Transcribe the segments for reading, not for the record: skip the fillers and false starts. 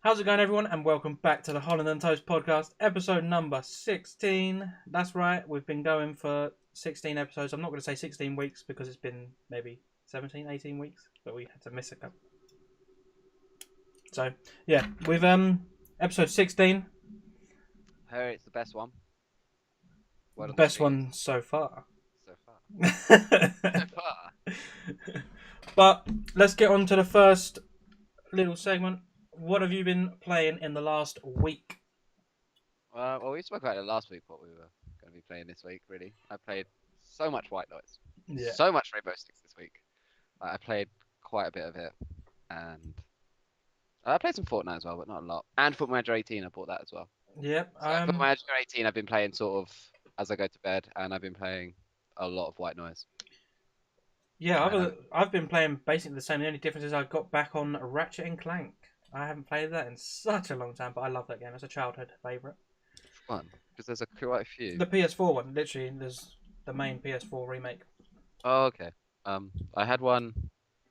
How's it going, everyone? And welcome back to the Holland and Toast podcast, episode number 16. That's right, we've been going for 16 episodes. I'm not going to say 16 weeks because it's been maybe 17, 18 weeks, but we had to miss a couple. So, yeah, we've episode 16. I heard it's the best one. Word on the Best street one so far. so far. So far. But let's get on to the first little segment. What have you been playing in the last week? Well, we spoke about it last week, what we were going to be playing this week, really. I played so much White Noise. Yeah. So much Rainbow Six this week. I played quite a bit of it. And I played some Fortnite as well, but not a lot. And Football Manager 18, I bought that as well. Yep. So Football Manager 18 I've been playing sort of as I go to bed, and I've been playing a lot of White Noise. Yeah, I've been playing basically the same. The only difference is I got back on Ratchet and Clank. I haven't played that in such a long time, but I love that game. It's a childhood favourite. Fun, because there's quite a few. The PS4 one, literally, there's the main PS4 remake. Oh, okay. I had one.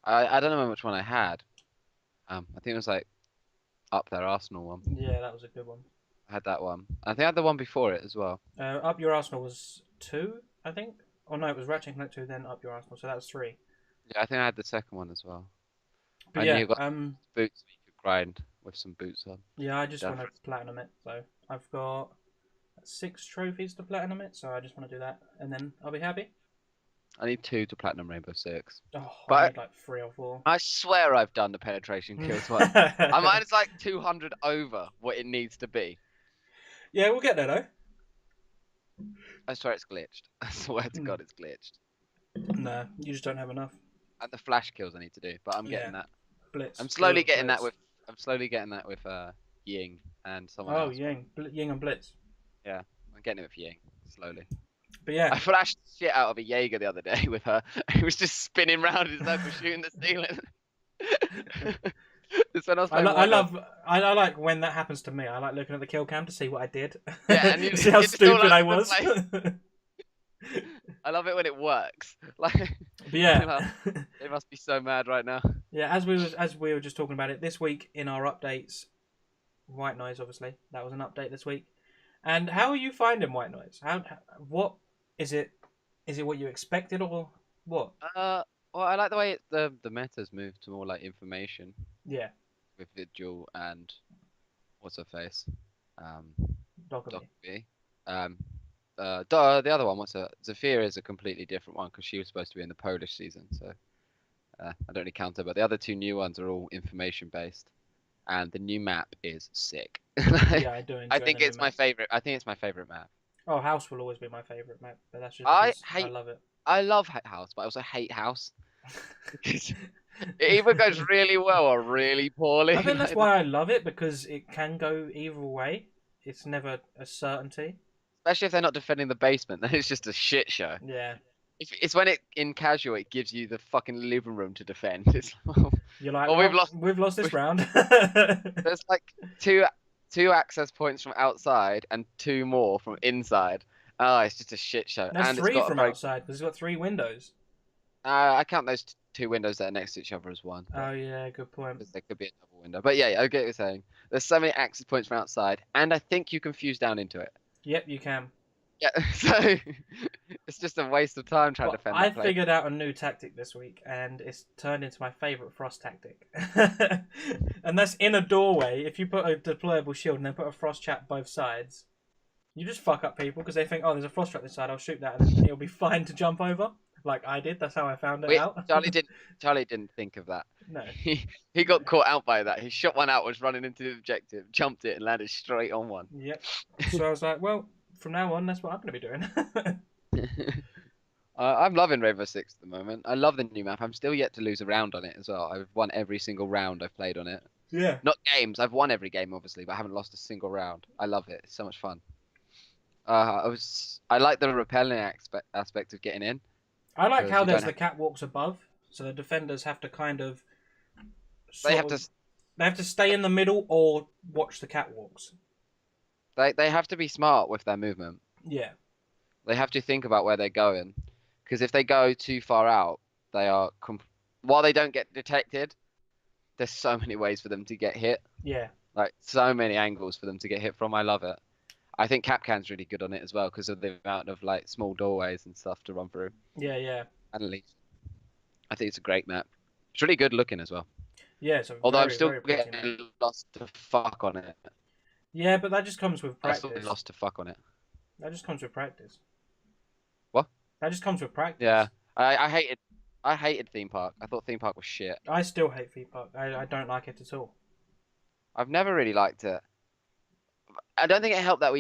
I don't know which one I had. I think it was like Up Their Arsenal one. Yeah, that was a good one. I had that one. I think I had the one before it as well. Up Your Arsenal was 2, I think. Oh no, it was Ratchet and Clank 2, then Up Your Arsenal, so that was 3. Yeah, I think I had the second one as well. But And yeah, you got boots so you could grind with some boots on. yeah, I just want to Definitely. platinum it. So I've got 6 trophies to platinum it, so I just want to do that, and then I'll be happy. I need 2 to platinum Rainbow Six. Oh, But I need like 3 or 4. I swear I've done the penetration kills one. I mine is like 200 over what it needs to be. Yeah, we'll get there though. I swear it's glitched. I swear to God it's glitched. No, you just don't have enough. And the flash kills I need to do, but I'm getting that. Blitz. I'm slowly Blitz. getting that with. I'm slowly getting that with Ying and someone Oh, else. Ying. Ying and Blitz. Yeah, I'm getting it with Ying slowly. But yeah. I flashed shit out of a Jaeger the other day with her. It was just spinning round in circles, shooting the ceiling. This when I was playing I like when that happens to me. I like looking at the kill cam to see what I did. Yeah, and you see how stupid I was. I love it when it works. Like, but yeah, they must be so mad right now. Yeah, as we were just talking about it this week in our updates, White Noise obviously that was an update this week. And how are you finding White Noise? What is it? Is it what you expected or what? Well, I like the way the meta's moved to more like information. Yeah. With Vigil and what's her face, Dockery. The other one, Zafira is a completely different one because she was supposed to be in the Polish season, so I don't really count her. But the other 2 new ones are all information based, and the new map is sick. Yeah, I do enjoy I think it's my favorite. I think it's my favorite map. Oh, House will always be my favorite map, but that's just because I love it. I love House, but I also hate House. It either goes really well or really poorly. I think that's why I love it, because it can go either way. It's never a certainty. Especially if they're not defending the basement, then it's just a shit show. Yeah. It's when in casual it gives you the fucking living room to defend. It's You're like, well, we've lost this round. There's like two access points from outside and 2 more from inside. Oh, it's just a shit show. There's and 3 from outside because it's got 3 windows. I count those 2 windows that are next to each other as one. Oh yeah, good point. Because there could be a double window. But yeah, I get what you're saying. There's so many access points from outside, and I think you can fuse down into it. Yep, you can. Yeah, so it's just a waste of time trying to defend that place. I figured out a new tactic this week, and it's turned into my favourite frost tactic. And that's in a doorway. If you put a deployable shield and then put a frost trap both sides, you just fuck up people because they think, oh, there's a frost trap this side, I'll shoot that, and then it'll be fine to jump over. Like I did. That's how I found it out. Charlie didn't think of that. No. He got caught out by that. He shot one out, was running into the objective, jumped it, and landed straight on one. Yep. So I was like, well, from now on, that's what I'm going to be doing. I'm loving Rainbow Six at the moment. I love the new map. I'm still yet to lose a round on it as well. I've won every single round I've played on it. Yeah. Not games. I've won every game, obviously, but I haven't lost a single round. I love it. It's so much fun. I like the repelling aspect of getting in. I like how there's the catwalks above, so the defenders have to kind of. They have to stay in the middle or watch the catwalks. They have to be smart with their movement. Yeah. They have to think about where they're going, because if they go too far out, they are while they don't get detected, there's so many ways for them to get hit. Yeah. Like so many angles for them to get hit from. I love it. I think Capcan's really good on it as well because of the amount of like small doorways and stuff to run through. Yeah, yeah, And at least I think it's a great map. It's really good looking as well. yeah. It's a Although I'm very, still very pretty map. getting lost to fuck on it. Yeah, but that just comes with I still get practice. lost to fuck on it. That just comes with practice. What? That just comes with Yeah. practice. I hated theme park. I thought theme park was shit. I still hate Theme Park. I don't like it at all. I've never really liked it. I don't think it helped that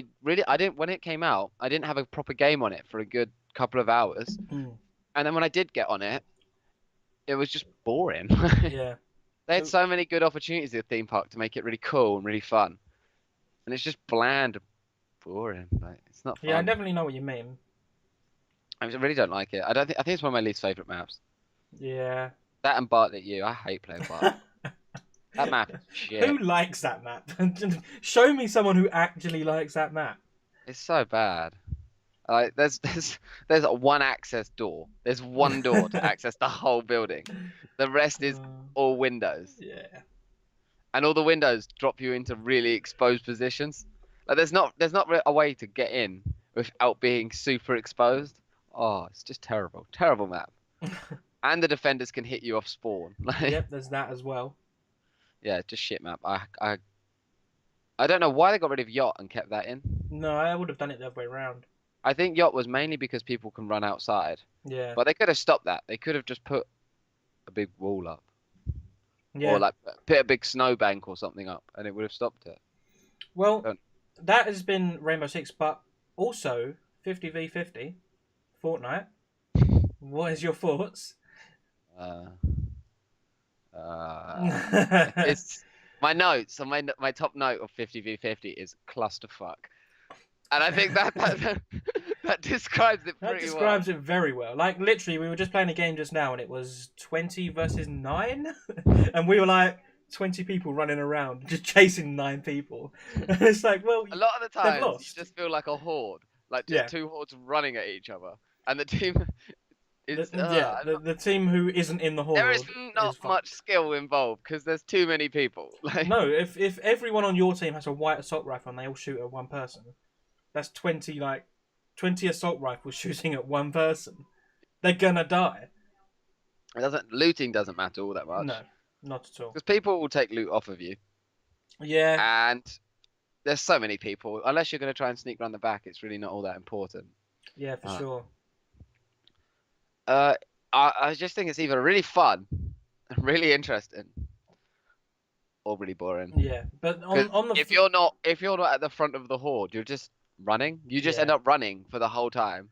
I didn't when it came out, I didn't have a proper game on it for a good couple of hours. Mm. And then when I did get on it, it was just boring. Yeah. They had so many good opportunities at theme park to make it really cool and really fun. And it's just bland and boring. Like it's not Yeah, I fun. definitely know what you mean. I really don't like it. I think it's one of my least favorite maps. Yeah. That and Bartlett U. I hate playing Bartlett. That map is shit. Who likes that map? Show me someone who actually likes that map. It's so bad. Like there's one access door. There's one door to access the whole building. The rest is all windows. Yeah. And all the windows drop you into really exposed positions. Like there's not a way to get in without being super exposed. Oh, it's just terrible. Terrible map. And the defenders can hit you off spawn. Like, Yep, there's that as well. yeah, just shit map. I don't know why they got rid of yacht and kept that in. No, I would have done it the other way around. I think yacht was mainly because people can run outside. Yeah. But they could have stopped that. They could have just put a big wall up. Yeah. Or like put a big snowbank or something up and it would have stopped it. Well, that has been Rainbow Six, but also 50v50 Fortnite. What is your thoughts? It's my notes on my top note of 50v50 is clusterfuck. And I think that describes it pretty well. That describes it very well. Like, literally, we were just playing a game just now, and it was 20 versus 9. And we were like 20 people running around, just chasing 9 people. And it's like, well, a lot of the time, you lost. just feel like a horde. Like, just two hordes running at each other. And the team is... the team who isn't in the horde. There is not much skill involved, because there's too many people. Like... No, if everyone on your team has a white assault rifle and they all shoot at one person, that's 20 assault rifles shooting at one person. They're gonna die. Looting doesn't matter all that much. No, not at all. Because people will take loot off of you. Yeah. And there's so many people. Unless you're going to try and sneak around the back, it's really not all that important. Yeah, for sure. I just think it's either really fun, really interesting, or really boring. Yeah, but on the if you're not at the front of the horde, you're just running. You just end up running for the whole time.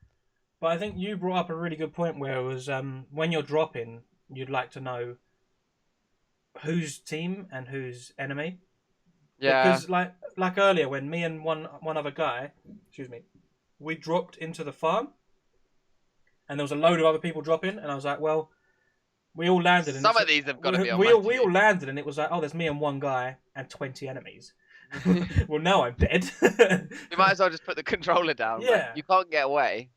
But I think you brought up a really good point where it was when you're dropping, you'd like to know who's team and who's enemy. Yeah. Because like earlier when me and one other guy, we dropped into the farm, and there was a load of other people dropping, and I was like, well, we all landed. And some of these have got to be on we all landed, and it was like, oh, there's me and one guy and 20 enemies. Well, now I'm dead. You might as well just put the controller down. Yeah. Like, you can't get away.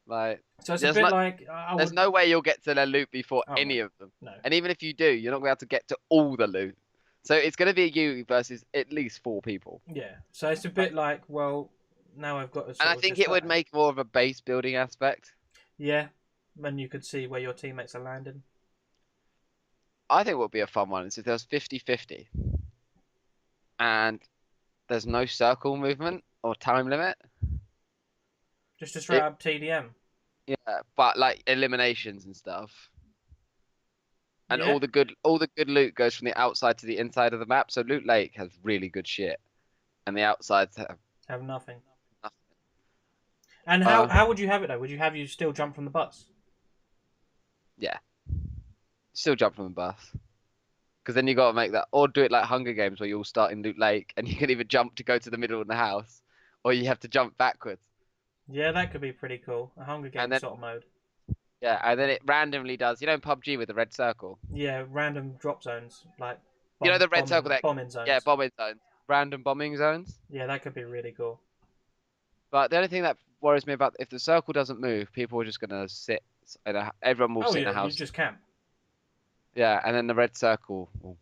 Like, so it's a bit like there's no way you'll get to their loot before any of them. No. And even if you do, you're not going to be able to get to all the loot. So it's going to be you versus at least 4 people. Yeah. So it's a bit like, well, now I've got to and I think it would make more of a base building aspect. Yeah. When you could see where your teammates are landing. I think what would be a fun one is if there was 50-50 and there's no circle movement or time limit. Just a straight up TDM. Yeah, but like eliminations and stuff. And all the good loot goes from the outside to the inside of the map. So Loot Lake has really good shit. And the outsides have nothing. And how would you have it though? Would you have you still jump from the bus? Yeah. Still jump from the bus. Because then you got to make that, or do it like Hunger Games where you all start in Loot Lake and you can either jump to go to the middle of the house, or you have to jump backwards. Yeah, that could be pretty cool. A Hunger Games sort of mode. Yeah, and then it randomly does, in PUBG with the red circle. Yeah, random drop zones, like the red circle that bombing zones. Yeah, bombing zones, random bombing zones. Yeah, that could be really cool. But the only thing that worries me about if the circle doesn't move, people are just gonna sit. Everyone will sit in a house. You just camp. Yeah, and then the red circle will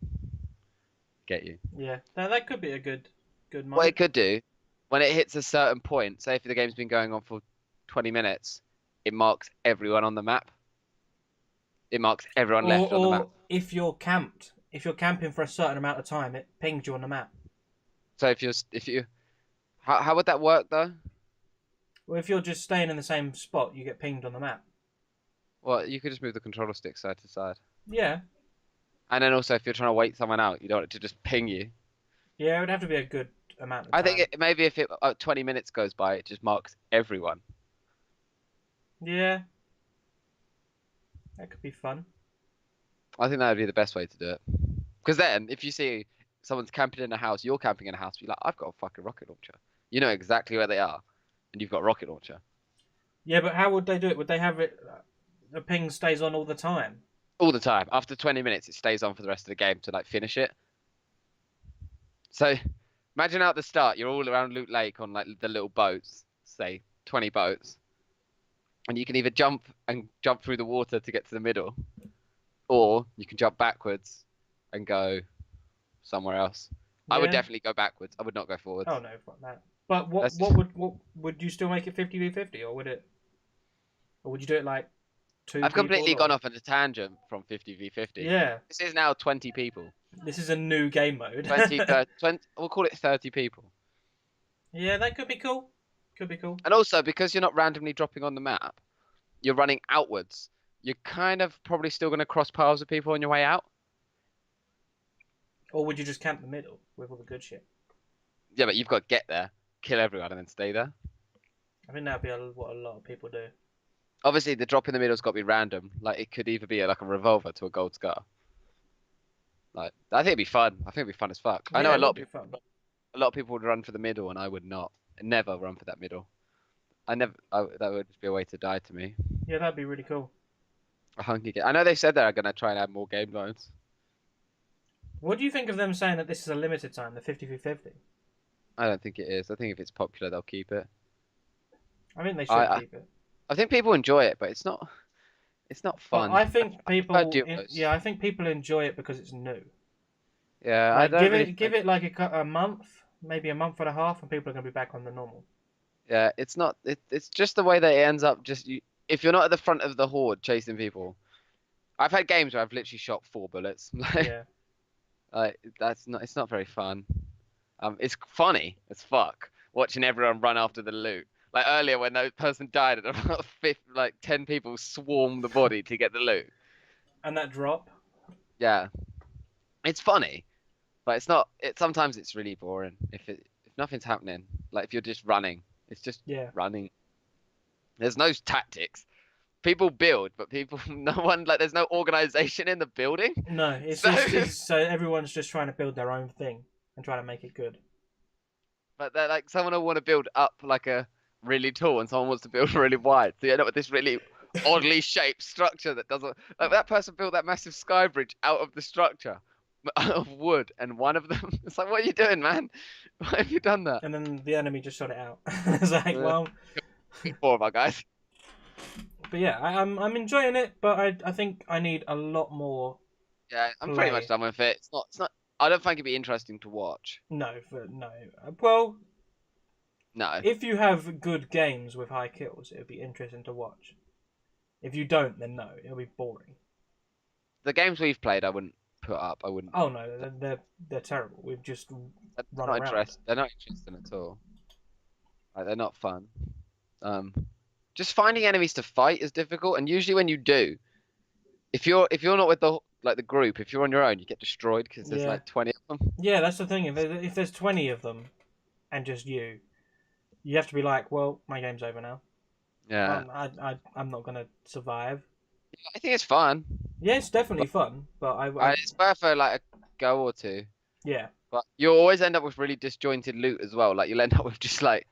get you. Yeah, that could be a good What it mode. could do, when it hits a certain point, say if the game's been going on for 20 minutes, it marks everyone on the map. It marks everyone Or left on the map. if you're camping for a certain amount of time, it pings you on the map. So if you how would that work though? Or if you're just staying in the same spot, you get pinged on the map. Well, you could just move the controller stick side to side. Yeah, And then also if you're trying to wait someone out, you don't want it to just ping you. yeah, it would have to be a good amount of I think time. maybe if 20 minutes goes by, it just marks everyone. Yeah, that could be fun. I think that would be the best way to do it. Because then, if you see someone's camping in a house, you're camping in a house, you're like, I've got a fucking rocket launcher. You know exactly where they are, and you've got a rocket launcher. Yeah, but how would they do it? Would they have it? The ping stays on all the time. All the time. After 20 minutes, it stays on for the rest of the game to like finish it. So imagine at the start, you're all around Loot Lake on like the little boats, say 20 boats, and you can either jump through the water to get to the middle, or you can jump backwards and go somewhere else. I would Yeah. definitely go backwards. I would not go forwards. Oh no, fuck that. But what That's what would you still make it 50v50, or would you do it like two I've people? completely Or gone off on a tangent from 50v50. yeah, This is now 20 people. this is a new game mode. 20, 30, 20, we'll call it 30 people. Yeah, that could be cool. Could be cool. And also, because you're not randomly dropping on the map, you're running outwards. You're kind of probably still going to cross paths with people on your way out. Or would you just camp the middle with all the good shit? Yeah, but you've got to get there, kill everyone, and then stay there. I think that'd be what a lot of people do. Obviously, the drop in the middle's got to be random. Like, it could either be like a revolver to a gold scar. Like, I think it'd be fun. I think it'd be fun as fuck. I know Yeah, a it lot would of be people, fun. a lot of people would run for the middle, and I would not. Never run for that middle. That would just be a way to die to me. Yeah, that'd be really cool. A hunky game. I know they said they're going to try and add more game modes. What do you think of them saying that this is a limited time, the 50v50? I don't think it is. I think if it's popular, they'll keep it. I think they should I keep it. I think people enjoy it, but it's not. It's not But fun. I think prefer duos. yeah, I think people enjoy it because it's new. Yeah, I Like don't really. give it like a month, maybe a month and a half, and people are gonna be back on the normal. Yeah, it's not. It's just the way that it ends up. Just if you're not at the front of the horde chasing people. I've had games where I've literally shot 4 bullets. Yeah. Like that's not. It's not very fun. It's funny as fuck watching everyone run after the loot. Like earlier when that person died, and about 10 people swarmed the body to get the loot. And that drop. Yeah, it's funny, but it's not. Sometimes it's really boring if nothing's happening. Like if you're just running, it's just Yeah. running. There's no tactics. People build, but no one there's no organization in the building. No, it's So, so everyone's just trying to build their own thing and try to make it good. but they're like someone will want to build up like a really tall, and someone wants to build really wide. So you end up with this really oddly shaped structure that doesn't. Like that person built that massive sky bridge out of the structure, out of wood, and one of them. It's like, what are you doing, man? Why have you done that? And then the enemy just shot it out. It's like, well, 4 of our guys. but yeah, I'm enjoying it, but I think I need a lot more. Yeah, I'm pretty Play. much done with it. It's not. I don't think it'd be interesting to watch. No. Well, No. if you have good games with high kills, it would be interesting to watch. If you don't, then no, it'll be boring. The games we've played, I wouldn't put up. I wouldn't. Oh no, they're terrible. We've just run around. They're not interesting at all. Like, they're not fun. Just finding enemies to fight is difficult, and usually when you do, if you're not with the group, if you're on your own, you get destroyed because there's Yeah. like 20 of them. Yeah, that's the thing. If there's 20 of them, and just you have to be like, well, my game's over now. Yeah, I'm not gonna survive. I think it's fun. Yeah, it's definitely fun, but It's worth a go or two. yeah. But you'll always end up with really disjointed loot as well. Like you'll end up with just like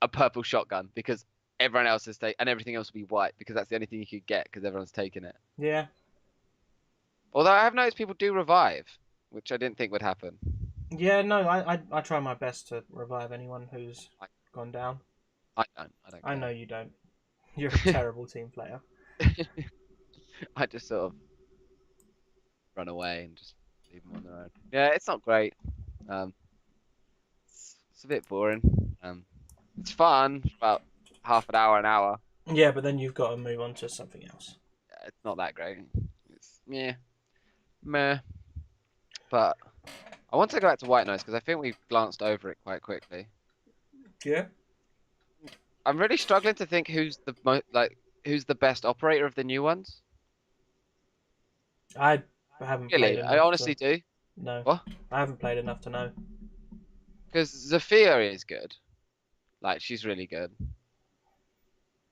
a purple shotgun because everyone else has taken, and everything else will be white because that's the only thing you could get because everyone's taken it. Yeah. Although I have noticed people do revive, which I didn't think would happen. Yeah, no, I try my best to revive anyone who's gone down. I don't. I know care. you don't. You're a terrible team player. I just sort of run away and just leave them on their own. Yeah, it's not great. Um, it's a bit boring. Um, it's fun for about half an hour. Yeah, but then you've got to move on to something else. It's not that great. It's meh. But I want to go back to White Noise because I think we glanced over it quite quickly. Yeah. I'm really struggling to think who's the best operator of the new ones. I haven't played Really, I enough honestly to do. know. What? I haven't played enough to know. Because Zafira is good. Like she's really good.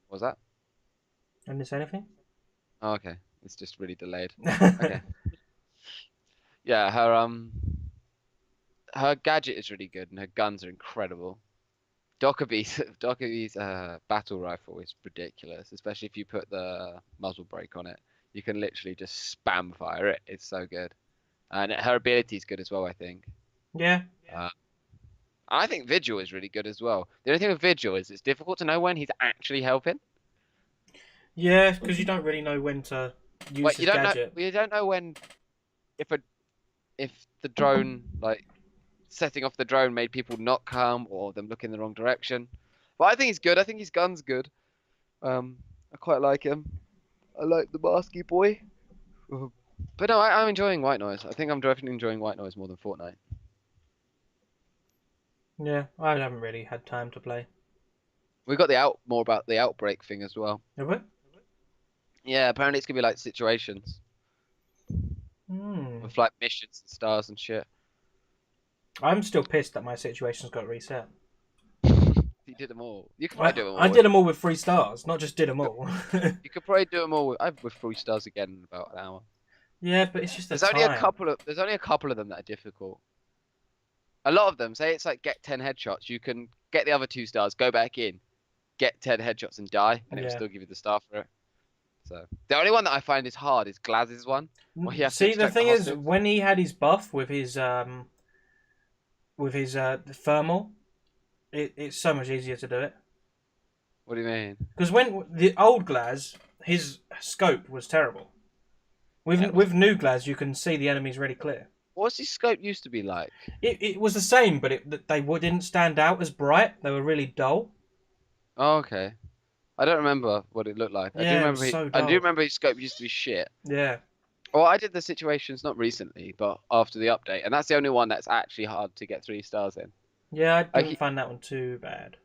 What was that? Didn't say anything? Oh, okay. It's just really delayed. Okay. Yeah, her gadget is really good and her guns are incredible. Dockerby's battle rifle is ridiculous, especially if you put the muzzle brake on it. You can literally just spam fire it. It's so good. And her ability is good as well, I think. Yeah. Uh, I think Vigil is really good as well. The only thing with Vigil is it's difficult to know when he's actually helping. Yeah, because you don't really know when to use Like his gadget. you don't know when if a if the drone like setting off the drone made people not come or them look in the wrong direction. But I think he's good. I think his gun's good. I quite like him. I like the masky boy. But no, I'm enjoying White Noise. I think I'm definitely enjoying White Noise more than Fortnite. Yeah, I haven't really had time to play. We got more about the outbreak thing as well. Have we? Yeah, apparently it's gonna be like situations Hmm. with like missions and stars and shit. I'm still pissed that my situation's got reset. You did them all. You could probably do them I all. did them all with 3 stars, not just did them all. You could probably do them all with 3 stars again in about an hour. Yeah, but it's just the There's only a time. couple of them that are difficult. A lot of them, say it's like get 10 headshots, you can get the other 2 stars, go back in, get 10 headshots and die, and it will Yeah. still give you the star for it. So the only one that I find is hard is Glaz's one, where you have to See, the extract the thing is, hostage. when he had his buff with his thermal, it's so much easier to do it. What do you mean? Because when the old Glaz, his scope was terrible. With Yeah, with new Glaz, you can see the enemies really clear. what's his scope used to be like? It was the same, but they didn't stand out as bright. They were really dull. Oh, okay. I don't remember what it looked like. Yeah, it was so I do dull. remember his scope used to be shit. Yeah. Well, I did the situations not recently, but after the update, and that's the only one that's actually hard to get 3 stars in. Yeah, I didn't Like, find that one too bad.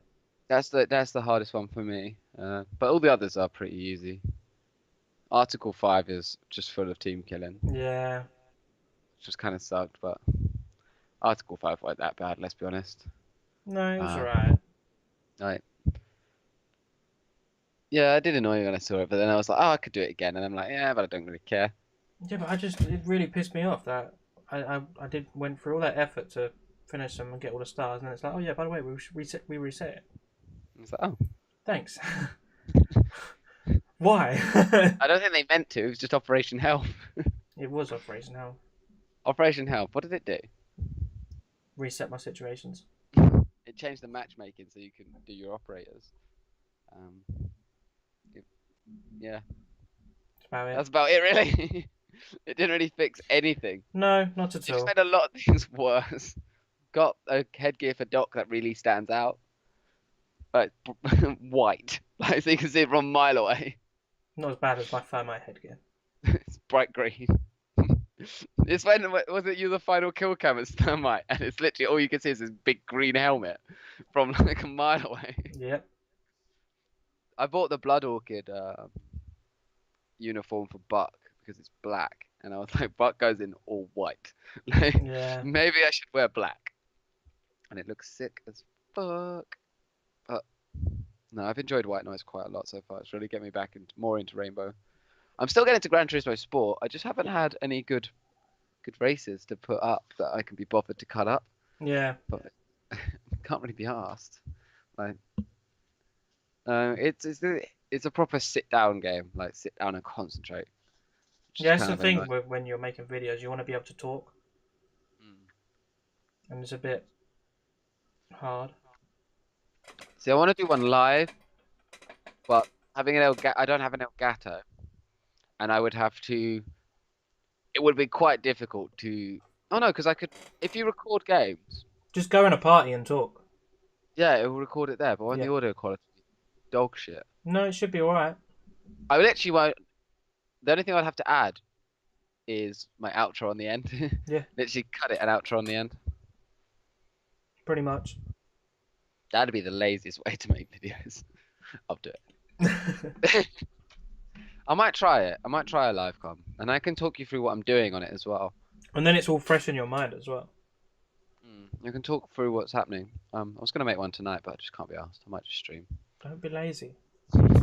that's the hardest one for me. But all the others are pretty easy. Article 5 is just full of team killing, Yeah. which just kind of sucked, but Article 5 wasn't that bad, let's be honest. No, it was Uh, alright. like, yeah, it did annoy me when I saw it, but then I was like, oh, I could do it again, and I'm like, yeah, but I don't really care. Yeah, but it really pissed me off that I went through all that effort to finish them and get all the stars, and then it's like, oh yeah, by the way, we reset it. I was like, oh. Thanks. Why? I don't think they meant to, it was just Operation Help. It was Operation Hell. Operation Help, what did it do? Reset my situations. It changed the matchmaking so you can do your operators. Yeah, That's about it. that's about it, really. It didn't really fix anything. No, not It at just all. made a lot of things worse. Got a headgear for Doc that really stands out. Like white, like so you can see it from a mile away. Not as bad as my thermite headgear. It's bright green. It's when was it you the final kill cam at Thermite, and it's literally all you can see is this big green helmet from like a mile away. Yep. I bought the Blood Orchid uniform for Buck because it's black, and I was like, Buck goes in all white. Like, Yeah. maybe I should wear black, and it looks sick as fuck. But no, I've enjoyed White Noise quite a lot so far. It's really getting me back more into Rainbow. I'm still getting to Gran Turismo Sport. I just haven't had any good races to put up that I can be bothered to cut up. Yeah. But can't really be asked. Like, it's a proper sit down game. Like sit down and concentrate. Yeah, that's the thing when you're making videos. You want to be able to talk, Mm. and it's a bit hard. See, I want to do one live, but having I don't have an Elgato, and I would have to it would be quite difficult to. Oh no, because I could. If you record games, Just go in a party and talk. yeah, it will record it there. But when Yeah. the audio quality, dog shit. No, it should be all right. I literally won't. The only thing I'd have to add is my outro on the end. Yeah. Literally cut it and outro on the end. Pretty much. That'd be the laziest way to make videos. I'll do And it. I might try it. I might try a live com, and I can talk you through what I'm doing on it as well. then it's all fresh in your mind as well. I can talk through what's happening. I was gonna make one tonight, but I just can't be asked. I might just stream. Don't be lazy. I can't be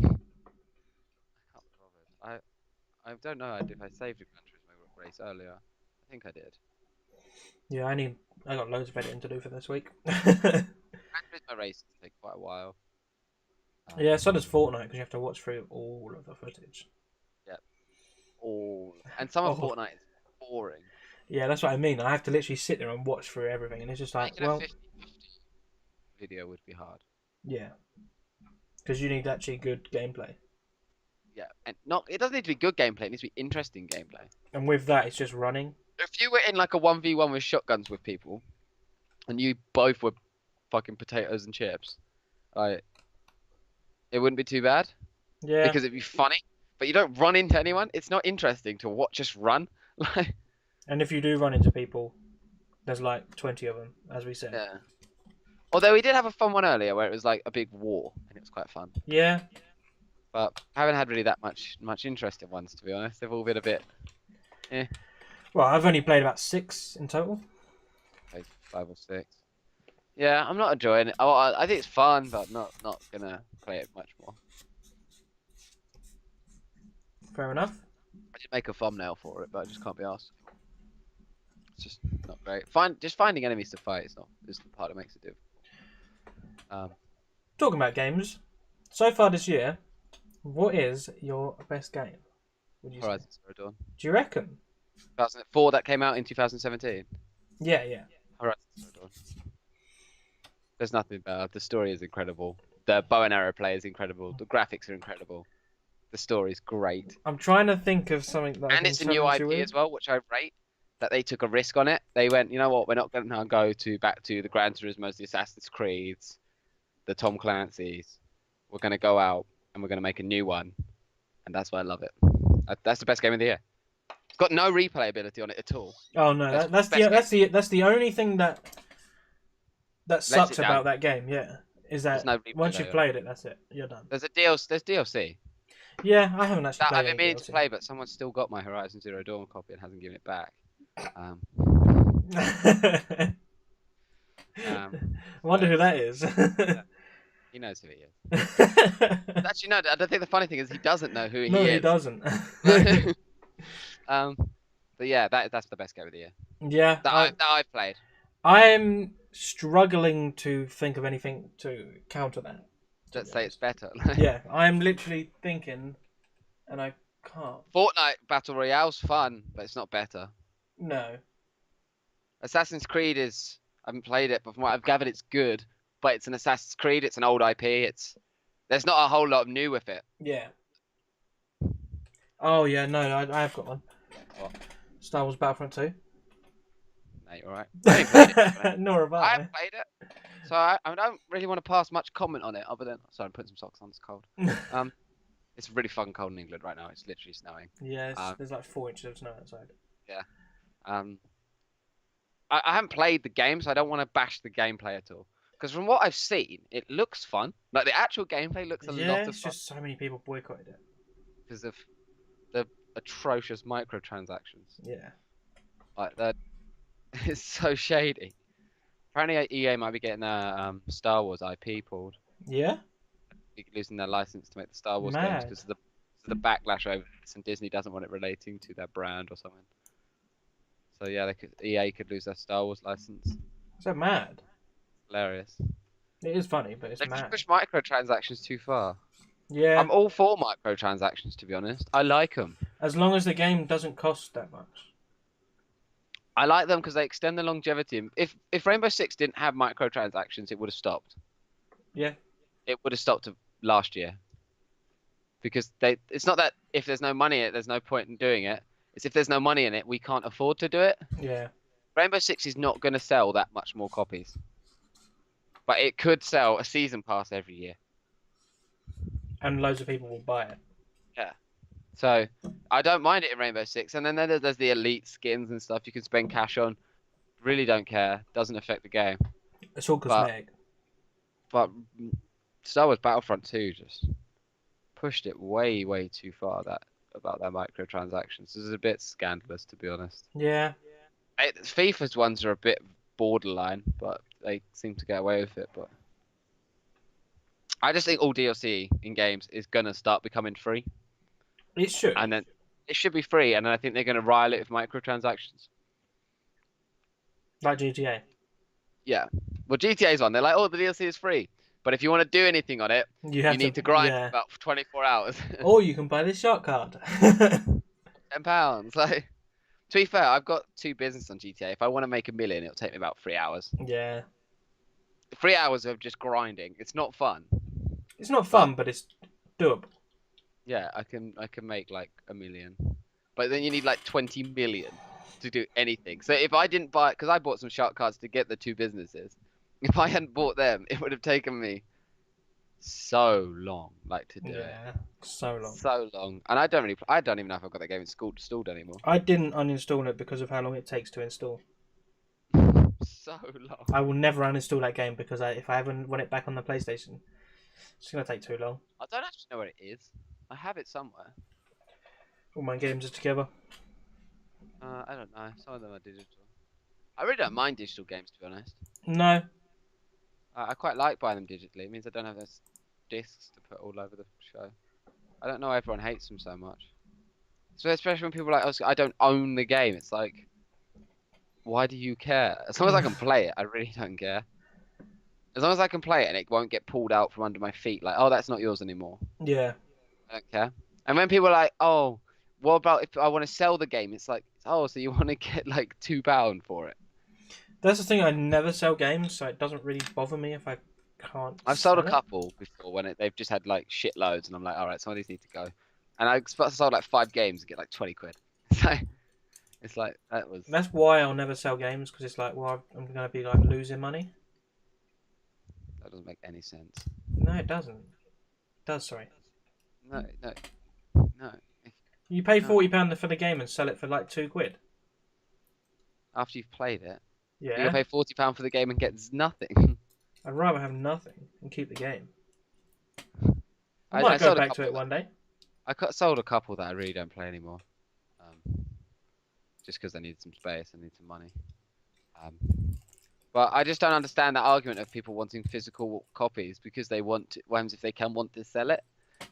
bothered. I don't know if I saved the Gran Turismo race earlier. I think I did. Yeah, I got loads of editing to do for this week. Gran Turismo races take quite a while. Yeah, so does Fortnite because you have to watch through all of the footage. Yep. And some of Oh. Fortnite is boring. Yeah, that's what I mean. I have to literally sit there and watch through everything, and it's just like, Making well, a 50/50 video would be hard. yeah, because you need actually good gameplay. Yeah, and it doesn't need to be good gameplay. It needs to be interesting gameplay. And with that, it's just running. If you were in like a 1v1 with shotguns with people, and you both were fucking potatoes and chips, like, it wouldn't be too bad. Yeah. Because it'd be funny. But you don't run into anyone. It's not interesting to watch just run. Like. And if you do run into people, there's like 20 of them, as we said. Yeah. Although we did have a fun one earlier where it was like a big war, and it was quite fun. Yeah. But I haven't had really that much interesting ones, to be honest. They've all been a bit. Well, I've only played about 6 in total. Like 5 or 6. Yeah, I'm not enjoying it. Oh, I think it's fun, but not gonna play it much more. Fair enough. I did make a thumbnail for it, but I just can't be asked. It's just not great. Just finding enemies to fight is the part that makes it difficult. Talking about games, so far this year, what is your best game? Would you say? Horizon Zero Dawn. Do you reckon? 2004 that came out in 2017. Yeah. Horizon Zero Dawn. There's nothing bad. The story is incredible. The bow and arrow play is incredible. The graphics are incredible. The story's great. I'm trying to think of something that. And it's a new IP as well, which I rate. That they took a risk on it. They went, you know what? We're not going to go back to the Gran Turismo's, the Assassin's Creeds, the Tom Clancy's. We're going to go out and we're going to make a new one, and that's why I love it. That's the best game of the year. It's got no replayability on it at all. Oh no, that's the only thing that sucks about that game. Yeah, is that no once you've played it, that's it. You're done. There's DLC. Yeah, I haven't actually played I've been any meaning DLC. to play, but someone's still got my Horizon Zero Dawn copy and hasn't given it back. I wonder who that is. He knows who he is. Actually, no. I don't think the funny thing is he doesn't know who he is. No, he doesn't. But yeah, that's the best game of the year. Yeah, that I've played. I'm struggling to think of anything to counter that. Let's say it's better. Yeah, I'm literally thinking, and I can't. Fortnite Battle Royale's fun, but it's not better. No. Assassin's Creed is. I haven't played it, but from what I've gathered, it's good. But it's an Assassin's Creed. It's an old IP. There's not a whole lot of new with it. Yeah. Oh yeah, no, I have got one. What? Star Wars Battlefront 2. Mate, all right. I ain't played it. Nor have I I. haven't played it, so I don't really want to pass much comment on it. Other than, sorry, I'm putting some socks on. It's cold. It's really fucking cold in England right now. It's literally snowing. Yeah, there's like 4 inches of snow outside. Yeah. I haven't played the game, so I don't want to bash the gameplay at all. Because from what I've seen, it looks fun. Like the actual gameplay looks a lot of fun. Yeah, it's just so many people boycotted it. Because of the atrocious microtransactions. Yeah. Like that, it's so shady. Apparently, EA might be getting their Star Wars IP pulled. Yeah. Losing their license to make the Star Wars Mad. games because of the backlash over this, and Disney doesn't want it relating to their brand or something. So yeah, EA could lose their Star Wars license. Is that mad? Hilarious. It is funny, but it's They mad. push microtransactions too far. Yeah. I'm all for microtransactions, to be honest. I like them. As long as the game doesn't cost that much. I like them because they extend the longevity. If Rainbow Six didn't have microtransactions, it would have stopped. Yeah. It would have stopped last year. Because it's not that if there's no money, there's no point in doing it. is if there's no money in it, we can't afford to do it. Yeah. Rainbow Six is not going to sell that much more copies, but it could sell a season pass every year. And loads of people will buy it. Yeah. So I don't mind it in Rainbow Six, and then there's the elite skins and stuff you can spend cash on. Really don't care. Doesn't affect the game. It's all cosmetic. But Star Wars Battlefront 2 just pushed it way, way too far. About their microtransactions. This is a bit scandalous, to be honest. Yeah. FIFA's ones are a bit borderline, but they seem to get away with it. But I just think all DLC in games is gonna start becoming free. It should. And then it should be free, and then I think they're gonna rile it with microtransactions. Like GTA. Yeah. Well, GTA's one. They're like, oh, the DLC is free. But if you want to do anything on it, you need to grind for about 24 hours. Or you can buy this shark card. £10. Like, to be fair, I've got 2 businesses on GTA. If I want to make $1 million, it'll take me about 3 hours. Yeah. 3 hours of just grinding. It's not fun. It's not fun, but it's doable. Yeah, I can make like $1 million. But then you need like 20 million to do anything. So if I didn't buy, because I bought some shark cards to get the 2 businesses. If I hadn't bought them, it would have taken me so long, to do it. Yeah, so long. So long, and I don't even know if I've got that game installed anymore. I didn't uninstall it because of how long it takes to install. So long. I will never uninstall that game because if I haven't want it back on the PlayStation, it's gonna take too long. I don't actually know where it is. I have it somewhere. All my games are together. I don't know. Some of them are digital. I really don't mind digital games, to be honest. No. I quite like buying them digitally. It means I don't have those discs to put all over the show. I don't know why everyone hates them so much. So especially when people are like, oh, I don't own the game. It's like, why do you care? As long as I can play it, I really don't care. As long as I can play it and it won't get pulled out from under my feet, like, oh, that's not yours anymore. Yeah. I don't care. And when people are like, oh, what about if I want to sell the game? It's like, oh, so you want to get like £2 for it? That's the thing. I never sell games, so it doesn't really bother me if I can't. I've sold a couple before when they've just had like shitloads, and I'm like, all right, some of these need to go. And I sold like 5 games and get like 20 quid. So it's like that was. That's why I'll never sell games, because it's like, well, I'm gonna be like losing money. That doesn't make any sense. No, it doesn't. It does, sorry. No. You pay £40 for the game and sell it for like £2. After you've played it, yeah, you're gonna pay £40 for the game and get nothing. I'd rather have nothing and keep the game. I I might go sold back to it one day. I sold a couple that I really don't play anymore. Just because I need some space, I need some money. But I just don't understand that argument of people wanting physical copies because they want to, if they can want to sell it.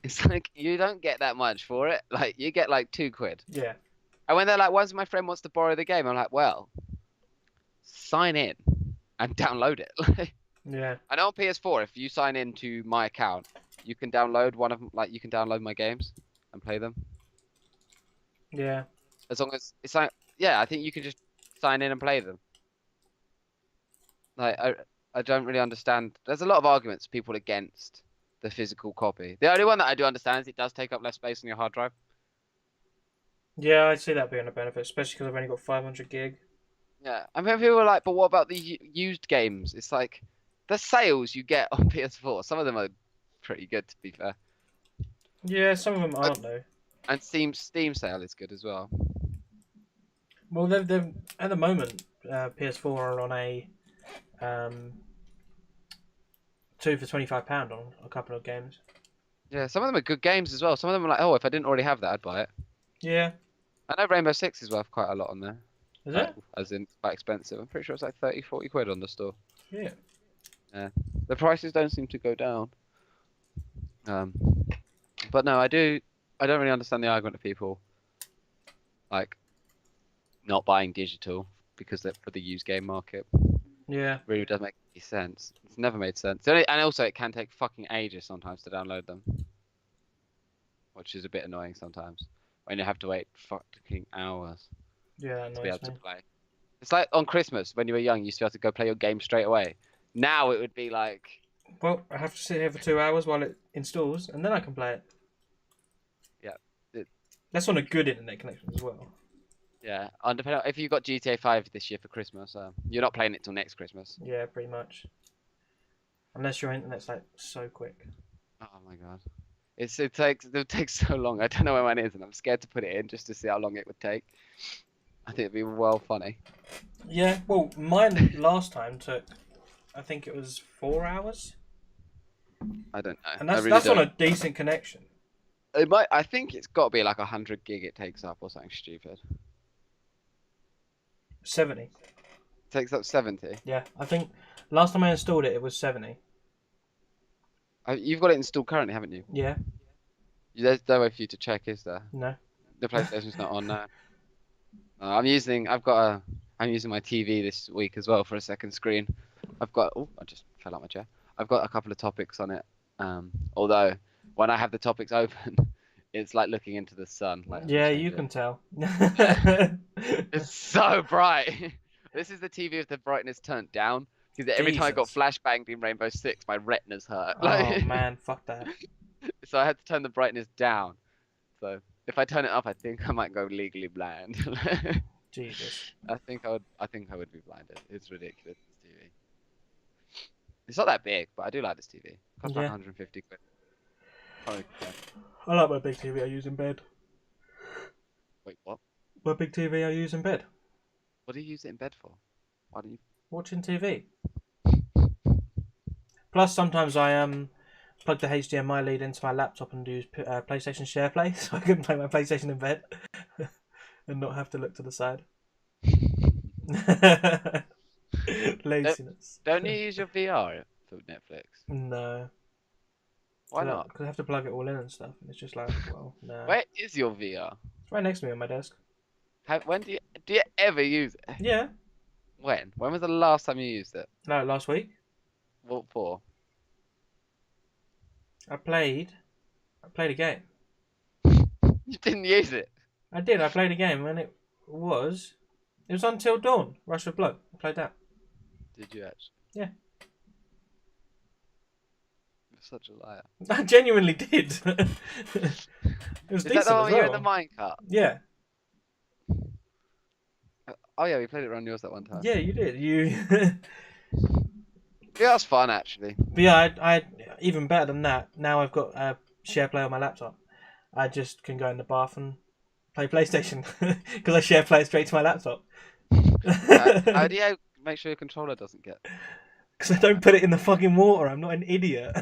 It's like, you don't get that much for it. Like, you get like £2. Yeah. And when they're like, once my friend wants to borrow the game, I'm like, well, sign in and download it. Yeah. I know on PS4, if you sign in to my account, you can download one of them. Like, you can download my games and play them. Yeah. As long as it's like, yeah, I think you can just sign in and play them. Like, I don't really understand. There's a lot of arguments people against the physical copy. The only one that I do understand is it does take up less space on your hard drive. Yeah, I see that being a benefit, especially because I've only got 500 gig. Yeah, I mean, people are like, but what about the used games? It's like, the sales you get on PS4, some of them are pretty good, to be fair. Yeah, some of them aren't, though. And Steam sale is good as well. Well, they've at the moment, PS4 are on a 2 for £25 on a couple of games. Yeah, some of them are good games as well. Some of them are like, oh, if I didn't already have that, I'd buy it. Yeah. I know Rainbow Six is worth quite a lot on there. Is it? As in, quite expensive. I'm pretty sure it's like 30, 40 quid on the store. Yeah. Yeah. The prices don't seem to go down. But no, I don't really understand the argument of people like not buying digital because they're for the used game market. Yeah. It really doesn't make any sense. It's never made sense. And also, it can take fucking ages sometimes to download them, which is a bit annoying sometimes when you have to wait fucking hours Yeah, to be able to play. It's like on Christmas when you were young, you used to be able to go play your game straight away. Now it would be like, well, I have to sit here for 2 hours while it installs, and then I can play it. yeah. That's on a good internet connection as well. Yeah, if you got GTA 5 this year for Christmas, you're not playing it till next Christmas. Yeah, pretty much. Unless your internet's like so quick. Oh my god. It takes so long. I don't know where mine is, and I'm scared to put it in just to see how long it would take. I think it'd be well funny. Yeah, well, mine last time took, I think it was 4 hours, I don't know. and I that's really that's on don't. a decent connection. It might. I think it's got to be like 100 gig it takes up or something stupid. 70. It takes up 70. Yeah, I think last time I installed it, it was 70. You've got it installed currently, haven't you? Yeah, There's no way for you to check, is there? no. The PlayStation's not on now. I'm using my TV this week as well for a second screen. I just fell out my chair. I've got a couple of topics on it. Although when I have the topics open, it's like looking into the sun. Like, Yeah, you can tell. It's so bright. This is the TV with the brightness turned down because every time I got Jesus. flashbanged in Rainbow Six, my retinas hurt. Oh man, fuck that. So I had to turn the brightness down. So if I turn it up, I think I might go legally blind. Jesus. I think I would be blinded. It's ridiculous, this TV. It's not that big, but I do like this TV. It costs like Yeah. 150 quid. Oh, yeah. I like my big TV I use in bed. Wait, what? My big TV I use in bed. What do you use it in bed for? Why do you? Watching TV. Plus, sometimes I plug the HDMI lead into my laptop and use PlayStation SharePlay, so I can play my PlayStation in bed and not have to look to the side. Laziness. Don't you use your VR for Netflix? No. Why not? Because I have to plug it all in and stuff, and it's just like, well, no. Where is your VR? It's right next to me on my desk. When do you ever use it? Yeah. When? When was the last time you used it? No, last week What for? I played a game. You didn't use it. I did. I played a game, and it was Until Dawn. Rush of Blood. I played that. Did you actually? Yeah. You're such a liar. I genuinely did. It was Is decent that the one as where you're in well. the minecart? Yeah. Oh yeah, we played it around yours that one time. Yeah, you did. Yeah, that's fun actually. But yeah, I even better than that. Now I've got share play on my laptop. I just can go in the bath and play PlayStation because I share play it straight to my laptop. How do you make sure your controller doesn't get? Because I don't put it in the fucking water. I'm not an idiot.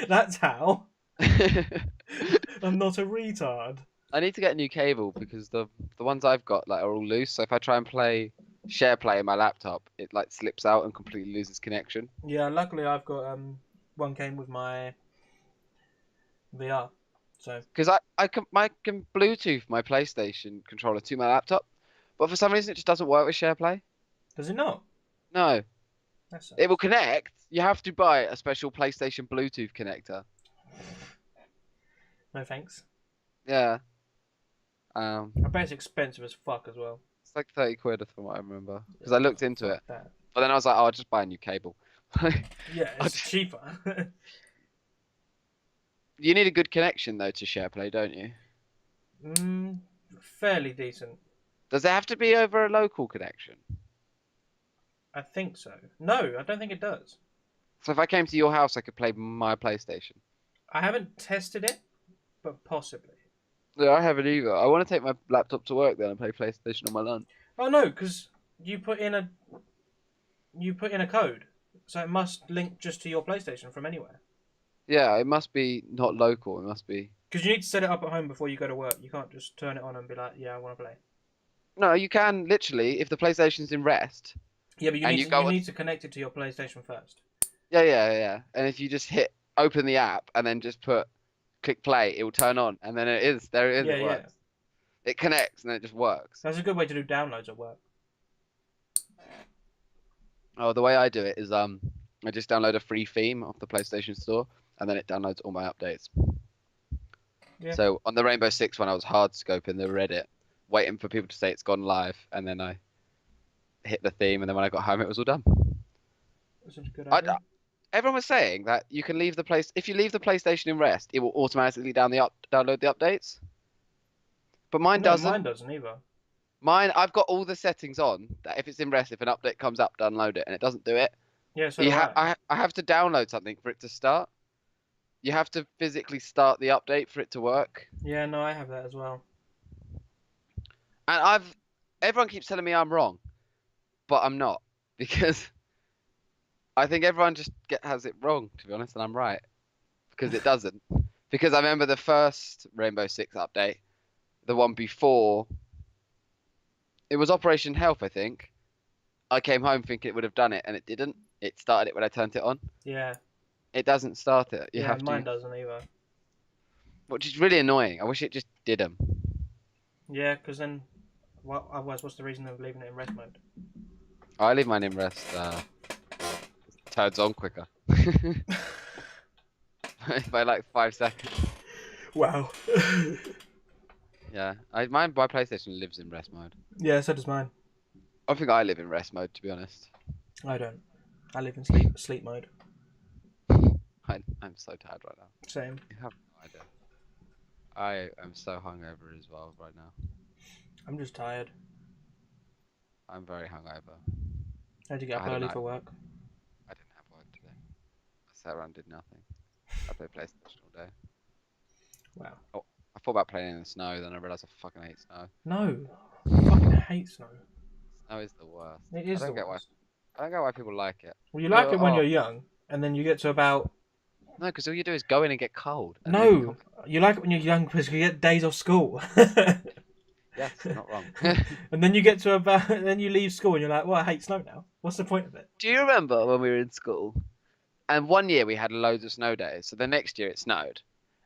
That's how. I'm not a retard. I need to get a new cable because the ones I've got like are all loose. So if I try and share play in my laptop, it like slips out and completely loses connection. Yeah, luckily I've got one game with my VR. So Because I can Bluetooth my PlayStation controller to my laptop, but for some reason it just doesn't work with share play. does it not? No, That's it will connect. You have to buy a special PlayStation Bluetooth connector. No thanks. Yeah. I bet it's expensive as fuck as well. It's like 30 quid from what I remember. Because I looked into Fuck it. that. But then I was like, oh, I'll just buy a new cable. Yeah, it's cheaper. You need a good connection though to SharePlay, don't you? Fairly decent. Does it have to be over a local connection? I think so. No, I don't think it does. So if I came to your house, I could play my PlayStation. I haven't tested it, but possibly. Yeah, I haven't either. I want to take my laptop to work then and play PlayStation on my lunch. Oh no, because you put in a code, so it must link just to your PlayStation from anywhere. Yeah, it must be not local. It must be. Because you need to set it up at home before you go to work. You can't just turn it on and be like, "Yeah, I want to play." No, you can literally if the PlayStation's in rest. Yeah, but you And need to connect it to your PlayStation first. Yeah. And if you just open the app and then just click play, it will turn on, and then there it is. Yeah, it works. It connects and then it just works. That's a good way to do downloads at work. Oh, the way I do it is I just download a free theme off the PlayStation Store, and then it downloads all my updates. Yeah. So on the Rainbow Six one, I was hard scoping the Reddit, waiting for people to say it's gone live, and then I hit the theme, and then when I got home, it was all done. That's a good idea. Everyone was saying that you can leave if you leave the PlayStation in rest, it will automatically download the updates. But mine doesn't. Mine doesn't either. Mine, I've got all the settings on that if it's in rest, if an update comes up, download it, and it doesn't do it. Yeah, so do I. I have to download something for it to start. You have to physically start the update for it to work. Yeah, no, I have that as well. And everyone keeps telling me I'm wrong, but I'm not because I think everyone just has it wrong, to be honest, and I'm right because it doesn't. Because I remember the first Rainbow Six update, the one before, it was Operation Health, I think. I came home thinking it would have done it, and it didn't. It started it when I turned it on. Yeah. It doesn't start it. You Yeah, have mine to, doesn't either. which is really annoying. I wish it just did them. Yeah, because then, otherwise, what's the reason of leaving it in rest mode? I leave mine in rest. Turns on quicker. By like 5 seconds. Wow. Yeah, my PlayStation lives in rest mode. Yeah, so does mine. I think I live in rest mode, to be honest. I don't. I live in sleep mode. I'm so tired right now. Same. You have no idea. I am so hungover as well right now. I'm just tired. I'm very hungover. Had to get I up had a early night. for work. I didn't have work today. I sat around and did nothing. I played PlayStation all day. Wow. Oh, I thought about playing in the snow, then I realised I fucking hate snow. No. I fucking hate snow. Snow is the worst. It is I the don't get worst. I don't get why people like it. Well, you like it when Oh, you're young, and then you get to about... no, because all you do is go in and get cold. And then No. You like it when you're young because you get days off school. yes, you're not wrong. And then you get to about... Then you leave school and you're like, well, I hate snow now. What's the point of it? Do you remember when we were in school? And one year we had loads of snow days. So the next year it snowed.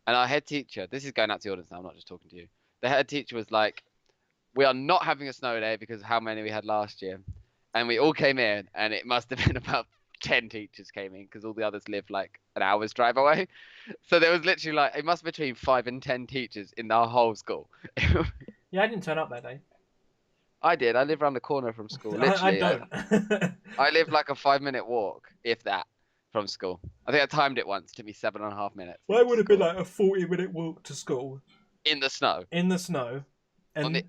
And our head teacher, this is going out to the audience now, I'm not just talking to you. The head teacher was like, we are not having a snow day because of how many we had last year. And we all came in, and it must have been about 10 teachers came in because all the others live like an hour's drive away. So there was literally like, it must be between 5 and 10 teachers in the whole school. Yeah, I didn't turn up that day. I did. I live around the corner from school. I Literally, don't. I live like a 5-minute walk, if that, from school. I think I timed it once. It took me 7.5 minutes. Mine would have been like a 40-minute walk to school. In the snow. In the snow. And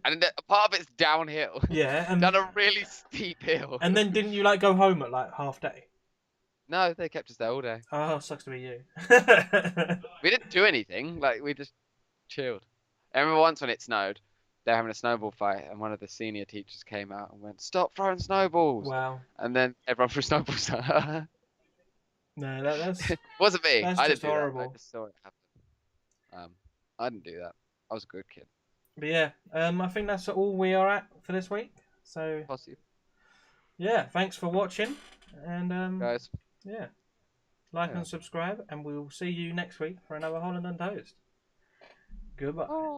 part of it's downhill. Yeah, and down a really steep hill. And then didn't you like go home at like half day? No, they kept us there all day. Oh, sucks to be you. We didn't do anything. Like, we just chilled. I remember once when it snowed, they were having a snowball fight, and one of the senior teachers came out and went, "Stop throwing snowballs!" Wow. And then everyone threw snowballs. No, that's wasn't me. that's I just didn't do horrible. that. I just saw it happen. I didn't do that. I was a good kid. But yeah, I think that's all we are at for this week. So Possibly. yeah, thanks for watching, and Guys. yeah, like and subscribe, and we'll see you next week for another Holland and Toast. Goodbye.